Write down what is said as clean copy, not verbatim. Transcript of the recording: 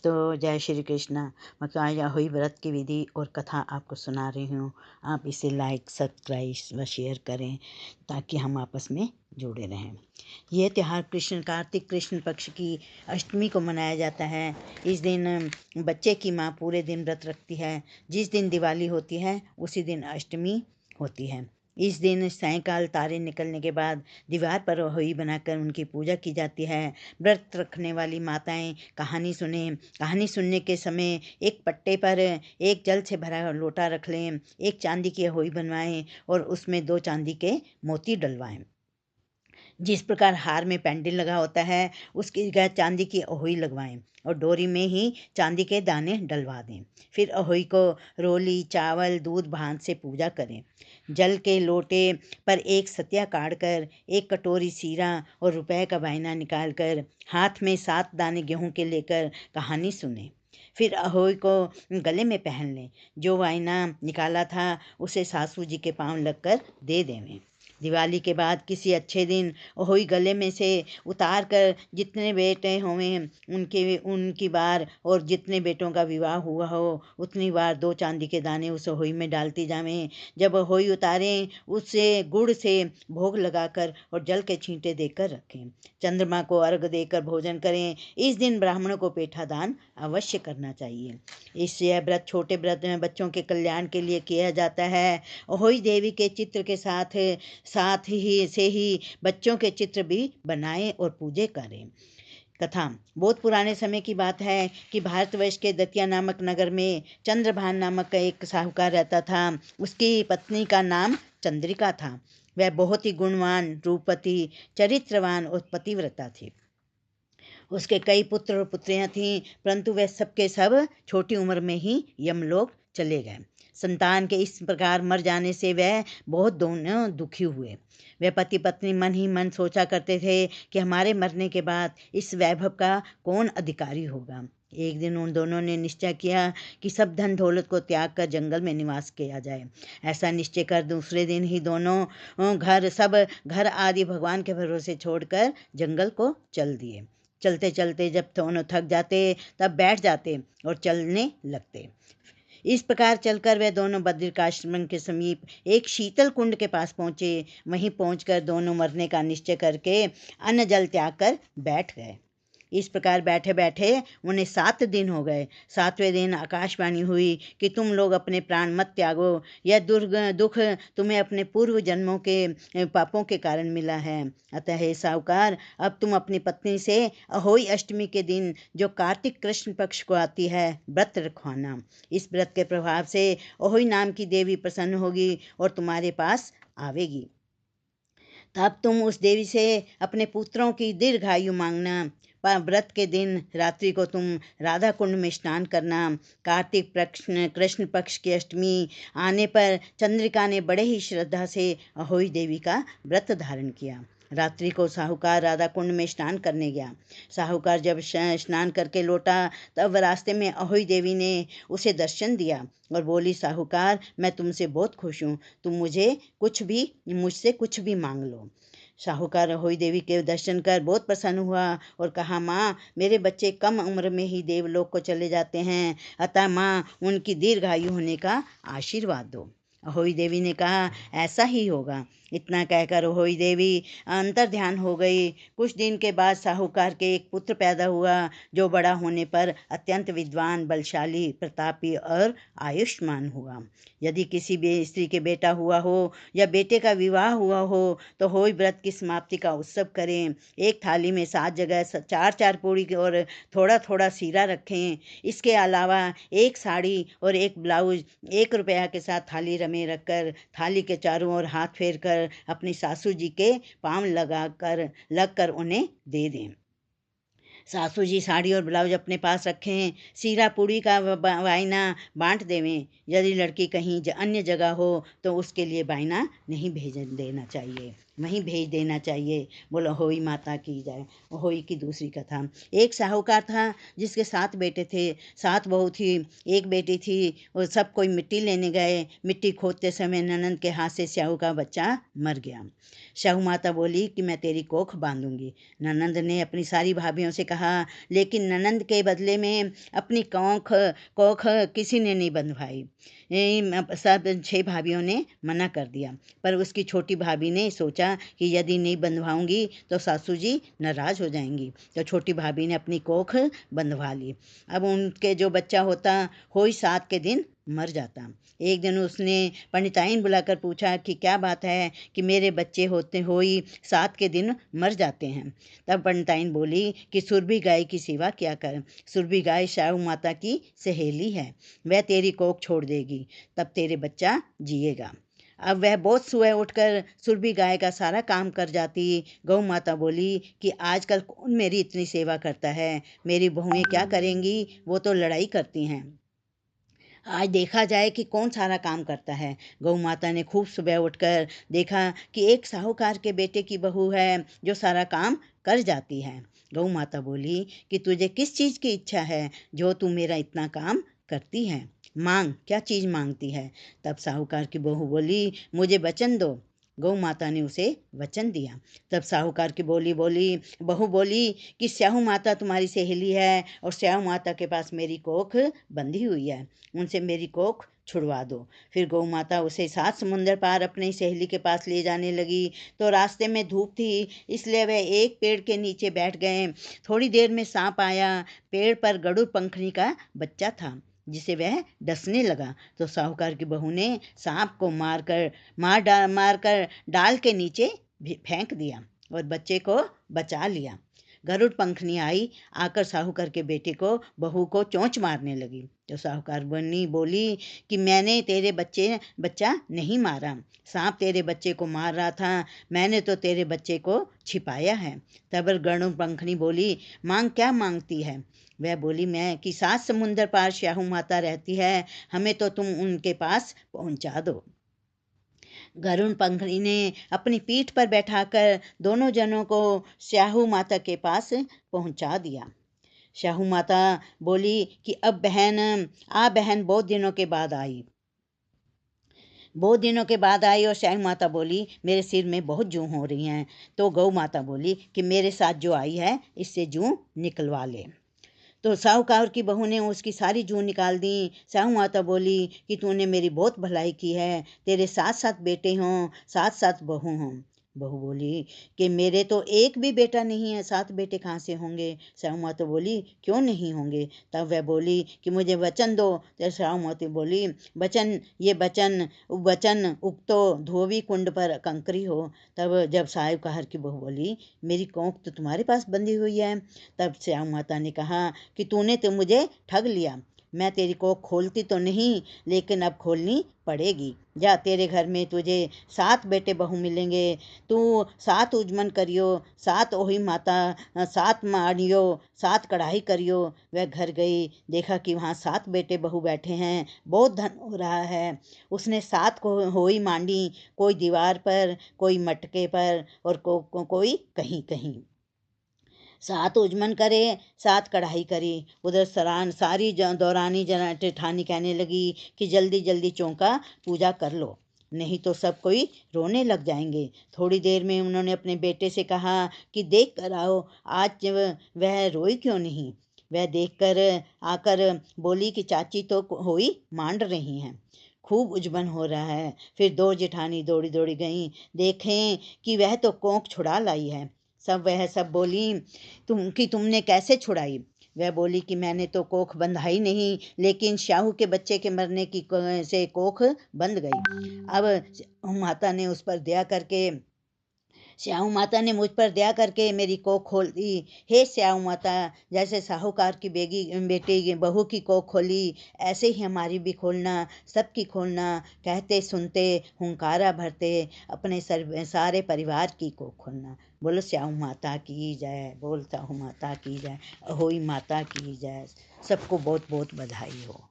तो जय श्री कृष्णा। मैं आज अहोई व्रत की विधि और कथा आपको सुना रही हूँ। आप इसे लाइक सब्सक्राइब व शेयर करें ताकि हम आपस में जुड़े रहें। यह त्यौहार कार्तिक कृष्ण पक्ष की अष्टमी को मनाया जाता है। इस दिन बच्चे की माँ पूरे दिन व्रत रखती है। जिस दिन दिवाली होती है उसी दिन अष्टमी होती है। इस दिन सायंकाल तारे निकलने के बाद दीवार पर अहोई बनाकर उनकी पूजा की जाती है। व्रत रखने वाली माताएं कहानी सुनने के समय एक पट्टे पर एक जल से भरा लोटा रख लें, एक चांदी की अहोई बनवाएं और उसमें 2 चांदी के मोती डलवाएं। जिस प्रकार हार में पेंडल लगा होता है उसकी जगह चांदी की अहोई लगवाएं और डोरी में ही चांदी के दाने डलवा दें। फिर अहोई को रोली, चावल, दूध, भात से पूजा करें। जल के लोटे पर एक सतिया काढ़ कर, एक कटोरी सीरा और रुपए का वायना निकाल कर हाथ में 7 दाने गेहूं के लेकर कहानी सुने। फिर अहोई को गले में पहन लें। जो वायना निकाला था उसे सासू जी के पांव लगकर दे देवें। दिवाली के बाद किसी अच्छे दिन अहोई गले में से उतार कर जितने बेटे हों उनकी बार और जितने बेटों का विवाह हुआ हो उतनी बार 2 चांदी के दाने उस अहोई में डालती जावें। जब अहोई उतारें उससे गुड़ से भोग लगाकर और जल के छींटे देकर रखें। चंद्रमा को अर्घ देकर भोजन करें। इस दिन ब्राह्मणों को पेठा दान अवश्य करना चाहिए। इससे व्रत छोटे व्रत में बच्चों के कल्याण के लिए किया जाता है। अहोई देवी के चित्र के साथ ही बच्चों के चित्र भी बनाएं और पूजे करें। कथा बहुत पुराने समय की बात है कि भारतवर्ष के दतिया नामक नगर में चंद्रभान नामक एक साहूकार रहता था। उसकी पत्नी का नाम चंद्रिका था। वह बहुत ही गुणवान, रूपवती, चरित्रवान और पतिव्रता थी। उसके कई पुत्र और पुत्रियां थीं, परंतु वह सबके सब छोटी उम्र में ही यमलोक चले गए। संतान के इस प्रकार मर जाने से वह बहुत दोनों दुखी हुए। वे पति पत्नी मन ही मन सोचा करते थे कि हमारे मरने के बाद इस वैभव का कौन अधिकारी होगा। एक दिन उन दोनों ने निश्चय किया कि सब धन दौलत को त्याग कर जंगल में निवास किया जाए। ऐसा निश्चय कर दूसरे दिन ही दोनों घर आदि भगवान के भरोसे छोड़कर जंगल को चल दिए। चलते चलते जब दोनों थक जाते तब बैठ जाते और चलने लगते। इस प्रकार चलकर वे दोनों बद्रिकाश्रम के समीप एक शीतल कुंड के पास पहुँचे। वहीं पहुंचकर दोनों मरने का निश्चय करके अन्न जल त्याग कर बैठ गए। इस प्रकार बैठे बैठे उन्हें 7 दिन हो गए। 7वें दिन आकाशवाणी हुई कि तुम लोग अपने प्राण मत त्यागो। यह दुख तुम्हें अपने पूर्व जन्मों के पापों के कारण मिला है। अतः हे साहूकार, अब तुम अपनी पत्नी से अहोई अष्टमी के दिन जो कार्तिक कृष्ण पक्ष को आती है व्रत रखवाना। इस व्रत के प्रभाव से अहोई नाम की देवी प्रसन्न होगी और तुम्हारे पास आवेगी। तब तुम उस देवी से अपने पुत्रों की दीर्घायु मांगना। व्रत के दिन रात्रि को तुम राधा कुंड में स्नान करना। कार्तिक कृष्ण पक्ष की अष्टमी आने पर चंद्रिका ने बड़े ही श्रद्धा से अहोई देवी का व्रत धारण किया। रात्रि को साहूकार राधा कुंड में स्नान करने गया। साहूकार जब स्नान करके लौटा तब रास्ते में अहोई देवी ने उसे दर्शन दिया और बोली, साहूकार, मैं तुमसे बहुत खुश हूँ। तुम मुझसे कुछ भी मांग लो। साहूकार अहोई देवी के दर्शन कर बहुत प्रसन्न हुआ और कहा, माँ, मेरे बच्चे कम उम्र में ही देवलोक को चले जाते हैं, अतः माँ उनकी दीर्घायु होने का आशीर्वाद दो। अहोई देवी ने कहा, ऐसा ही होगा। इतना कहकर अहोई देवी अंतर ध्यान हो गई। कुछ दिन के बाद साहूकार के एक पुत्र पैदा हुआ जो बड़ा होने पर अत्यंत विद्वान, बलशाली, प्रतापी और आयुष्मान हुआ। यदि किसी स्त्री के बेटा हुआ हो या बेटे का विवाह हुआ हो तो अहोई व्रत की समाप्ति का उत्सव करें। एक थाली में 7 जगह 4-4 पूड़ी और थोड़ा थोड़ा सीरा रखें। इसके अलावा एक साड़ी और एक ब्लाउज 1 रुपया के साथ थाली में रखकर थाली के चारों ओर हाथ फेर कर अपनी सासू जी के पांव लगकर उन्हें दे दें। सासू जी साड़ी और ब्लाउज अपने पास रखें। सीरा पूड़ी का वायना बांट देवें। यदि लड़की कहीं अन्य जगह हो तो उसके लिए वायना नहीं भेज देना चाहिए। वहीं भेज देना चाहिए। बोलो होई माता की जय। होई की दूसरी कथा। एक साहूकार था जिसके 7 बेटे थे, 7 बहू थी, एक बेटी थी। वो सब कोई मिट्टी लेने गए। मिट्टी खोदते समय ननंद के हाथ से स्याहू का बच्चा मर गया। स्याहू माता बोली कि मैं तेरी कोख बांधूंगी। ननंद ने अपनी सारी भाभियों से कहा, लेकिन ननंद के बदले में अपनी कोख किसी ने नहीं बंधवाई। सब 6 भाभियों ने मना कर दिया। पर उसकी छोटी भाभी ने सोचा कि यदि नहीं बंधवाऊंगी तो सासू जी नाराज हो जाएंगी। तो छोटी भाभी ने अपनी कोख बंधवा ली। अब उनके जो बच्चा होता होई 7 के दिन मर जाता। एक दिन उसने पंडिताइन बुलाकर पूछा कि क्या बात है कि मेरे बच्चे होते होई 7 के दिन मर जाते हैं। तब पंडिताइन बोली कि सुरभि गाय की सेवा क्या कर। सुरभि गाय स्याहू माता की सहेली है, वह तेरी कोख छोड़ देगी, तब तेरे बच्चा जिएगा। अब वह बहुत सुबह उठकर सुरभि गाय का सारा काम कर जाती। गौ माता बोली कि आजकल कौन मेरी इतनी सेवा करता है, मेरी बहुएं क्या करेंगी, वो तो लड़ाई करती हैं। आज देखा जाए कि कौन सारा काम करता है। गौ माता ने खूब सुबह उठकर देखा कि एक साहूकार के बेटे की बहू है जो सारा काम कर जाती है। गौ माता बोली कि तुझे किस चीज़ की इच्छा है जो तू मेरा इतना काम करती है, मांग, क्या चीज़ मांगती है। तब साहूकार की बहू बोली, मुझे वचन दो। गौ माता ने उसे वचन दिया। तब साहूकार की बहू बोली कि स्याहू माता तुम्हारी सहेली है और स्याहू माता के पास मेरी कोख बंधी हुई है, उनसे मेरी कोख छुड़वा दो। फिर गौ माता उसे 7 समुंदर पार अपनी सहेली के पास ले जाने लगी। तो रास्ते में धूप थी, इसलिए वह एक पेड़ के नीचे बैठ गए। थोड़ी देर में सांप आया। पेड़ पर गरुड़ पंखनी का बच्चा था जिसे वह डसने लगा। तो साहूकार की बहू ने सांप को मारकर डाल के नीचे फेंक दिया और बच्चे को बचा लिया। गरुड़ पंखनी आई, आकर साहूकार के बेटे को बहू को चोंच मारने लगी। तो साहूकार बनी बोली कि मैंने तेरे बच्चा नहीं मारा, सांप तेरे बच्चे को मार रहा था, मैंने तो तेरे बच्चे को छिपाया है। तब गरुड़ पंखनी बोली, मांग, क्या मांगती है। वह बोली, मैं कि 7 समुंदर पार स्याहू माता रहती है, हमें तो तुम उनके पास पहुंचा दो। गरुड़ पंखनी ने अपनी पीठ पर बैठाकर दोनों जनों को स्याहू माता के पास पहुंचा दिया। स्याहू माता बोली कि अब बहन बहुत दिनों के बाद आई और स्याहू माता बोली, मेरे सिर में बहुत जूं हो रही हैं। तो गौ माता बोली कि मेरे साथ जो आई है इससे जूं निकलवा ले। तो साहूकार की बहू ने उसकी सारी जूं निकाल दी। स्याहू माता बोली कि तूने मेरी बहुत भलाई की है, तेरे 7 बेटे हों, 7 बहू हों। बहू बोली कि मेरे तो एक भी बेटा नहीं है, 7 बेटे कहाँ से होंगे। स्याहू माता बोली, क्यों नहीं होंगे। तब वह बोली कि मुझे वचन दो। तो स्याहू माता बोली, वचन उगतो धोबी कुंड पर कंकरी हो। तब जब साहूकार की बहू बोली, मेरी कोख तो तुम्हारे पास बंधी हुई है। तब स्याहू माता ने कहा कि तूने तो मुझे ठग लिया, मैं तेरी कोख खोलती तो नहीं, लेकिन अब खोलनी पड़ेगी। जा, तेरे घर में तुझे 7 बेटे बहू मिलेंगे, तू 7 उजमन करियो, 7 ओही माता, 7 माड़ियो, 7 कढ़ाई करियो। वह घर गई, देखा कि वहाँ 7 बेटे बहू बैठे हैं, बहुत धन हो रहा है। उसने 7 को होई मांडी, कोई दीवार पर, कोई मटके पर और कोई कहीं कहीं। 7 उजमन करे, 7 कढ़ाई करी। उधर सारी दौरानी जेठानी कहने लगी कि जल्दी जल्दी चौका पूजा कर लो, नहीं तो सब कोई रोने लग जाएंगे। थोड़ी देर में उन्होंने अपने बेटे से कहा कि देख कर आओ, आज वह रोई क्यों नहीं। वह देखकर आकर बोली कि चाची तो होई मांड रही हैं, खूब उजमन हो रहा है। फिर 2 जेठानी दौड़ी दौड़ी गईं, देखें कि वह तो कोख छुड़ा लाई है। वह सब बोली, तुमने कैसे छुड़ाई। वह बोली कि मैंने तो कोख बंधाई नहीं, लेकिन स्याहू के बच्चे के मरने की से कोख बंध गई। अब माता ने उस पर दया करके स्याहू माता ने मुझ पर दया करके मेरी कोख खोल दी। हे स्याहू माता, जैसे साहूकार की बेटी बहू की कोख खोली, ऐसे ही हमारी भी खोलना, सबकी खोलना। कहते सुनते हुंकारा भरते अपने सारे परिवार की कोख खोलना। बोलो स्याहू माता की जय, बोल स्याहू माता की जय, अहोई माता की जय। सबको बहुत बहुत बधाई हो।